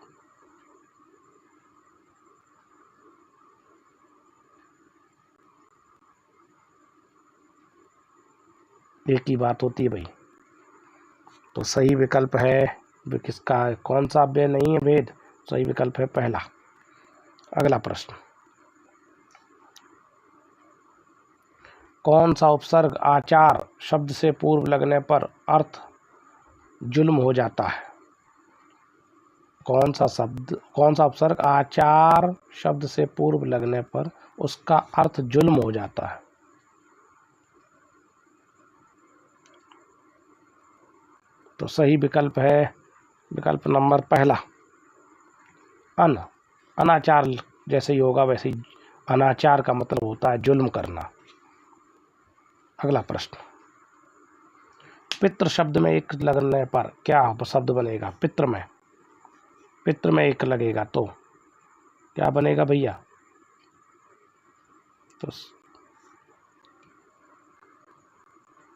एक ही बात होती है भाई। तो सही विकल्प है किसका, कौन सा अव्यय नहीं है भेद, सही विकल्प है पहला। अगला प्रश्न, कौन सा उपसर्ग आचार शब्द से पूर्व लगने पर अर्थ जुल्म हो जाता है? कौन सा उपसर्ग आचार शब्द से पूर्व लगने पर उसका अर्थ जुल्म हो जाता है? तो सही विकल्प है विकल्प नंबर पहला, अनाचार। जैसे ही होगा वैसे ही अनाचार का मतलब होता है जुल्म करना। अगला प्रश्न, पितृ शब्द में एक लगने पर क्या शब्द बनेगा? पितृ में एक लगेगा तो क्या बनेगा भैया? तो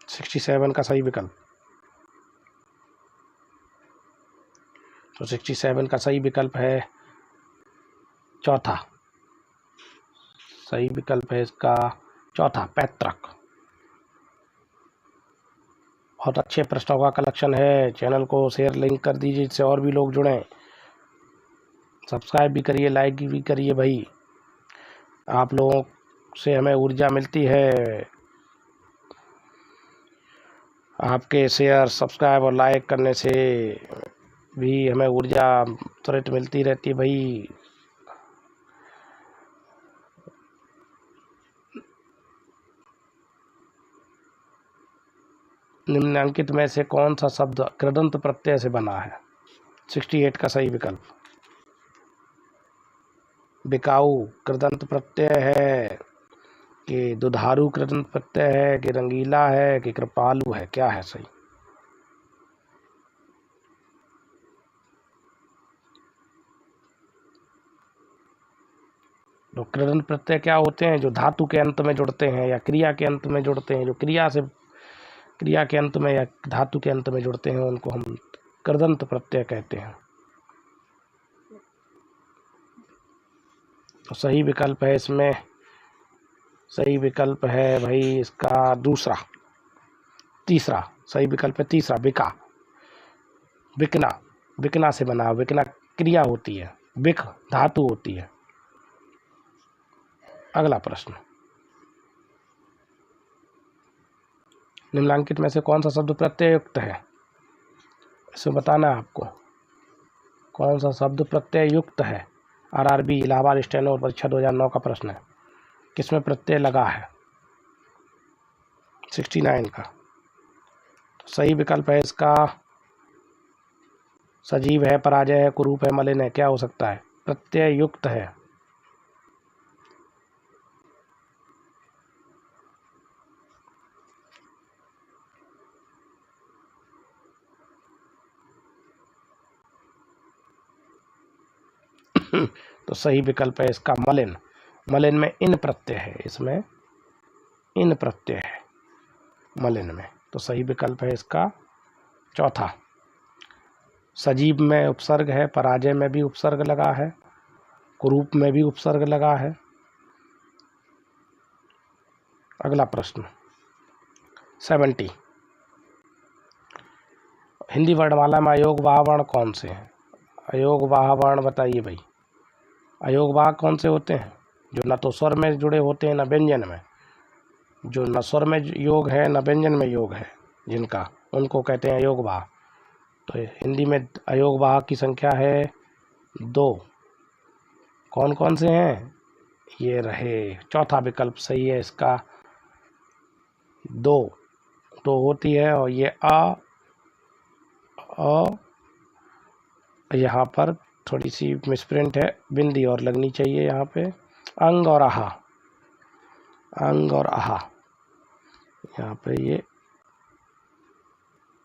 67 का सही विकल्प। तो 67 का सही विकल्प है चौथा। सही विकल्प है इसका चौथा, पैतृक। बहुत अच्छे प्रश्नों का कलेक्शन है। चैनल को शेयर लिंक कर दीजिए जिससे और भी लोग जुड़ें। सब्सक्राइब भी करिए, लाइक भी करिए भाई। आप लोगों से हमें ऊर्जा मिलती है, आपके शेयर सब्सक्राइब और लाइक करने से भी हमें ऊर्जा तुरंत मिलती रहती है भाई। निम्नलिखित में से कौन सा शब्द कृदंत प्रत्यय से बना है? 68 का सही विकल्प। बिकाऊ कृदंत प्रत्यय है कि दुधारू कृदंत प्रत्यय है कि रंगीला है कि कृपालु है, क्या है सही? तो कृदंत प्रत्यय क्या होते हैं? जो धातु के अंत में जुड़ते हैं या क्रिया के अंत में जुड़ते हैं, जो क्रिया के अंत में या धातु के अंत में जुड़ते हैं, उनको हम कृदंत प्रत्यय कहते हैं। तो सही विकल्प है इसमें, सही विकल्प है भाई इसका तीसरा सही विकल्प है तीसरा, बिकना से बना। बिकना क्रिया होती है, बिक धातु होती है। अगला प्रश्न, निम्नलिखित में से कौन सा शब्द प्रत्यय युक्त है? इसमें बताना है आपको कौन सा शब्द प्रत्यय युक्त है। आरआरबी इलाहाबाद स्टेनो परीक्षा 2009 का प्रश्न है। किसमें प्रत्यय लगा है? 69 का। तो सही विकल्प है इसका सजीव है, पराजय है, कुरूप है, मलिन है, क्या हो सकता है? प्रत्यय युक्त है। तो सही विकल्प है इसका मलिन। मलिन में इन प्रत्यय है, इसमें इन प्रत्यय है मलिन में। तो सही विकल्प है इसका चौथा। सजीव में उपसर्ग है, पराजय में भी उपसर्ग लगा है, कुरूप में भी उपसर्ग लगा है। अगला प्रश्न, 70। हिंदी वर्णमाला में अयोगवाह वर्ण कौन से हैं? अयोगवाह वर्ण बताइए भाई। अयोगवाह कौन से होते हैं? जो न तो स्वर में जुड़े होते हैं न व्यंजन में, जो न स्वर में योग है न व्यंजन में योग है, जिनका, उनको कहते हैं अयोगवाह। तो हिंदी में अयोगवाह की संख्या है 2। कौन कौन से हैं? ये रहे, चौथा विकल्प सही है इसका, 2 तो होती है। और ये अ यहाँ पर थोड़ी सी मिसप्रिंट है, बिंदी और लगनी चाहिए यहाँ पे। अंग और आहा, अंग और आहा, यहाँ पे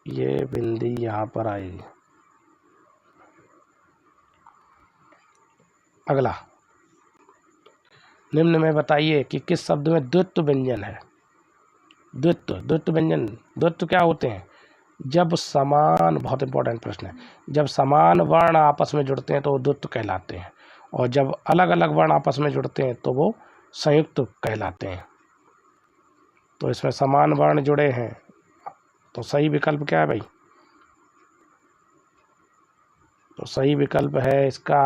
ये बिंदी यहाँ पर आएगी। अगला, निम्न में बताइए कि किस शब्द में द्वित्व व्यंजन है? द्वित्व व्यंजन, द्वित्व क्या होते हैं? जब समान, बहुत इंपॉर्टेंट प्रश्न है, जब समान वर्ण आपस में जुड़ते हैं तो वो द्वित्व कहलाते हैं, और जब अलग अलग वर्ण आपस में जुड़ते हैं तो वो संयुक्त कहलाते हैं। तो इसमें समान वर्ण जुड़े हैं, तो सही विकल्प क्या है भाई? तो सही विकल्प है इसका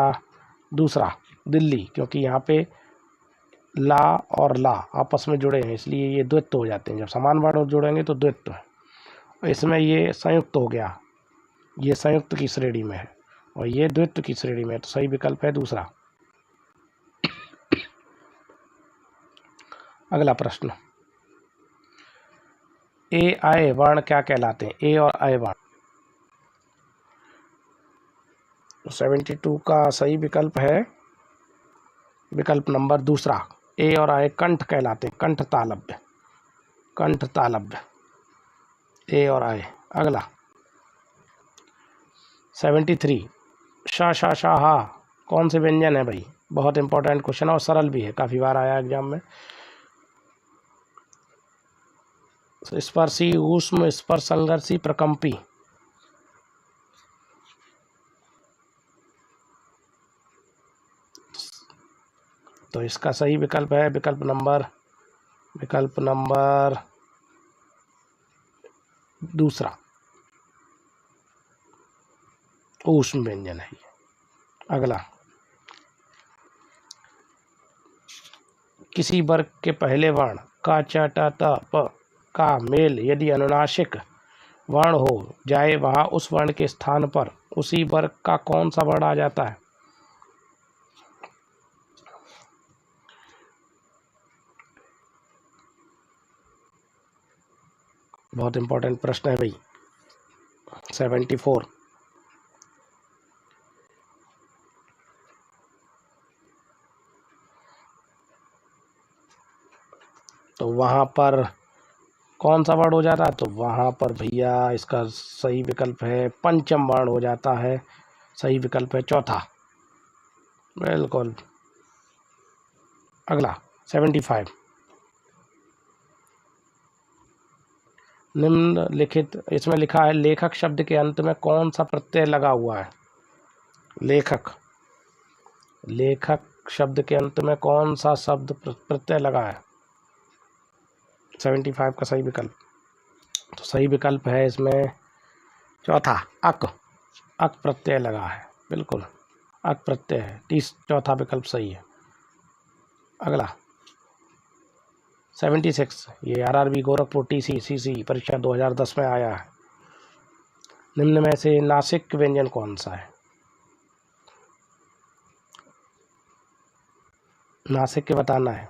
दूसरा, दिल्ली, क्योंकि यहाँ पे ला और ला आपस में जुड़े हैं, इसलिए ये द्वित्व हो जाते हैं। जब समान वर्ण जुड़ेंगे तो द्वित्व। इसमें ये संयुक्त हो गया, ये संयुक्त की श्रेणी में है और ये द्वित्व की श्रेणी में है, तो सही विकल्प है दूसरा। अगला प्रश्न, ए आय वर्ण क्या कहलाते हैं? ए और आय वर्ण। 72 का सही विकल्प है विकल्प नंबर दूसरा, ए और आय कंठ कहलाते हैं, कंठ तालव्य, कंठ तालव्य, ए और आय। अगला 73, शा शा शा हा कौन से व्यंजन है भाई? बहुत इंपॉर्टेंट क्वेश्चन है और सरल भी है, काफ़ी बार आया एग्जाम में। स्पर्शी, ऊष्म, स्पर्श संघर्षी, प्रकंपी। तो इसका सही विकल्प है विकल्प नंबर दूसरा, ऊष्म व्यंजन है ये। अगला, किसी वर्ग के पहले वर्ण का, च, ट, त, प का मेल यदि अनुनासिक वर्ण हो जाए, वहाँ उस वर्ण के स्थान पर उसी वर्ग का कौन सा वर्ण आ जाता है? बहुत इंपॉर्टेंट प्रश्न है भाई। 74, तो वहाँ पर कौन सा वर्ण हो जाता है? तो वहाँ पर भैया इसका सही विकल्प है पंचम वर्ण हो जाता है, सही विकल्प है चौथा, बिल्कुल। अगला 75, निम्नलिखित, इसमें लिखा है लेखक शब्द के अंत में कौन सा प्रत्यय लगा हुआ है? लेखक, लेखक शब्द के अंत में कौन सा शब्द प्रत्यय लगा है? 75 का सही विकल्प, तो सही विकल्प है इसमें चौथा, अक, अक प्रत्यय लगा है, बिल्कुल अक प्रत्यय है, चौथा विकल्प सही है। अगला 76, ये आरआरबी गोरखपुर TCCC परीक्षा 2010 में आया है। निम्न में से नासिक व्यंजन कौन सा है? नासिक के बताना है।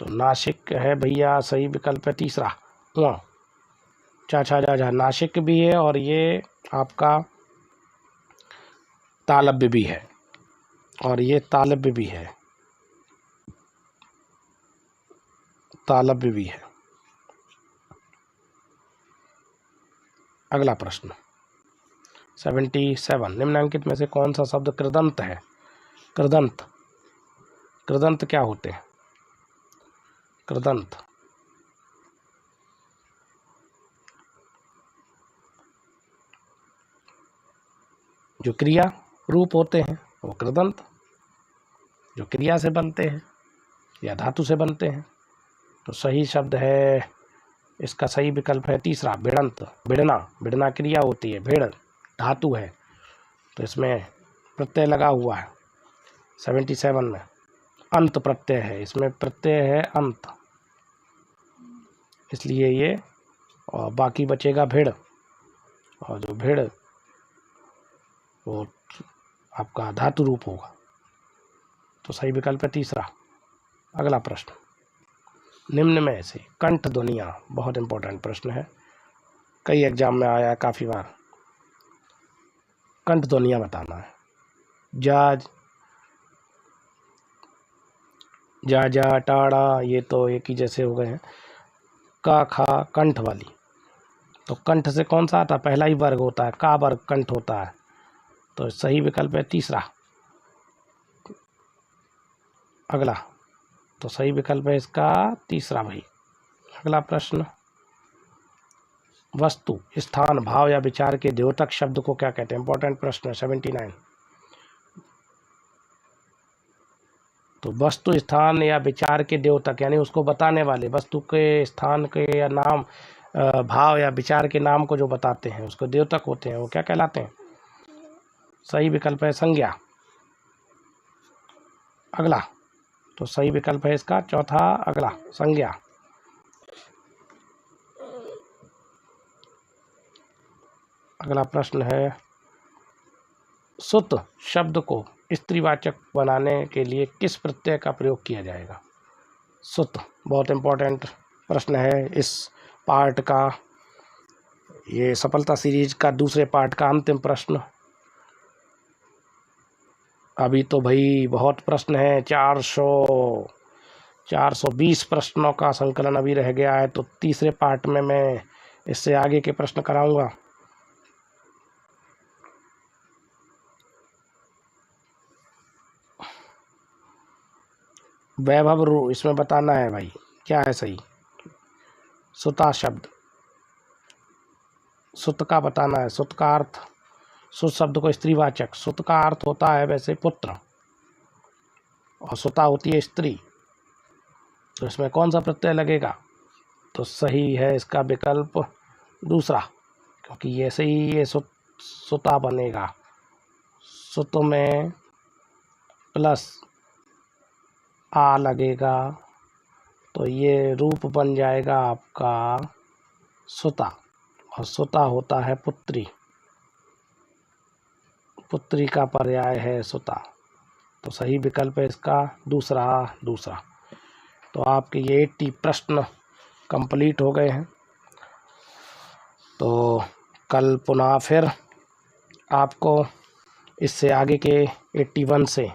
तो नासिक है भैया, सही विकल्प है तीसरा, वहाँ चा छा जा जा, नासिक भी है और ये आपका तालव्य भी है, और ये तालव्य भी है, तालव्य भी है। अगला प्रश्न 77, निम्नलिखित में से कौन सा शब्द कृदंत है? कृदंत, कृदंत क्या होते हैं? कृदंत, जो क्रिया रूप होते हैं वो कृदंत, जो क्रिया से बनते हैं या धातु से बनते हैं, तो सही शब्द है, इसका सही विकल्प है तीसरा, भिड़ंत। भिड़ना क्रिया होती है, भिड़ धातु है, तो इसमें प्रत्यय लगा हुआ है। 77 में अंत प्रत्यय है, इसमें प्रत्यय है अंत, इसलिए ये, और बाकी बचेगा भिड़, और जो भिड़ वो आपका धातु रूप होगा, तो सही विकल्प है तीसरा। अगला प्रश्न, निम्न में से कंठ ध्वनियाँ, बहुत इंपॉर्टेंट प्रश्न है, कई एग्जाम में आया है काफ़ी बार। कंठ ध्वनियाँ बताना है। जा टाड़ा, ये तो एक ही जैसे हो गए हैं। का खा कंठ वाली, तो कंठ से कौन सा आता है, पहला ही वर्ग होता है, का वर्ग कंठ होता है, तो सही विकल्प है तीसरा। अगला, तो सही विकल्प है इसका तीसरा भाई। अगला प्रश्न, वस्तु, स्थान, भाव या विचार के द्योतक शब्द को क्या कहते हैं? इंपॉर्टेंट प्रश्न है। 79, तो वस्तु, स्थान या विचार के द्योतक, यानी उसको बताने वाले, वस्तु के, स्थान के या नाम, भाव या विचार के नाम को जो बताते हैं उसको द्योतक होते हैं, वो क्या कहलाते हैं? सही विकल्प है संज्ञा। अगला, तो सही विकल्प है इसका चौथा, अगला संज्ञा। अगला प्रश्न है, सुत शब्द को स्त्रीवाचक बनाने के लिए किस प्रत्यय का प्रयोग किया जाएगा? सुत, बहुत इंपॉर्टेंट प्रश्न है इस पार्ट का, ये सफलता सीरीज का दूसरे पार्ट का अंतिम प्रश्न। अभी तो भाई बहुत प्रश्न है, 420 प्रश्नों का संकलन अभी रह गया है, तो तीसरे पार्ट में मैं इससे आगे के प्रश्न कराऊंगा। वैभव रू, इसमें बताना है भाई क्या है सही। सुता शब्द, सुत का बताना है, सुत का अर्थ, सुत शब्द को स्त्रीवाचक, सुत का अर्थ होता है वैसे पुत्र, और सुता होती है स्त्री, तो इसमें कौन सा प्रत्यय लगेगा? तो सही है इसका विकल्प दूसरा, क्योंकि ऐसे ही ये सुता बनेगा, सुत में प्लस आ लगेगा, तो ये रूप बन जाएगा आपका सुता, और सुता होता है पुत्री, पुत्री का पर्याय है सुता, तो सही विकल्प है इसका दूसरा। तो आपके ये 80 प्रश्न कंप्लीट हो गए हैं। तो कल पुनः फिर आपको इससे आगे के 81 से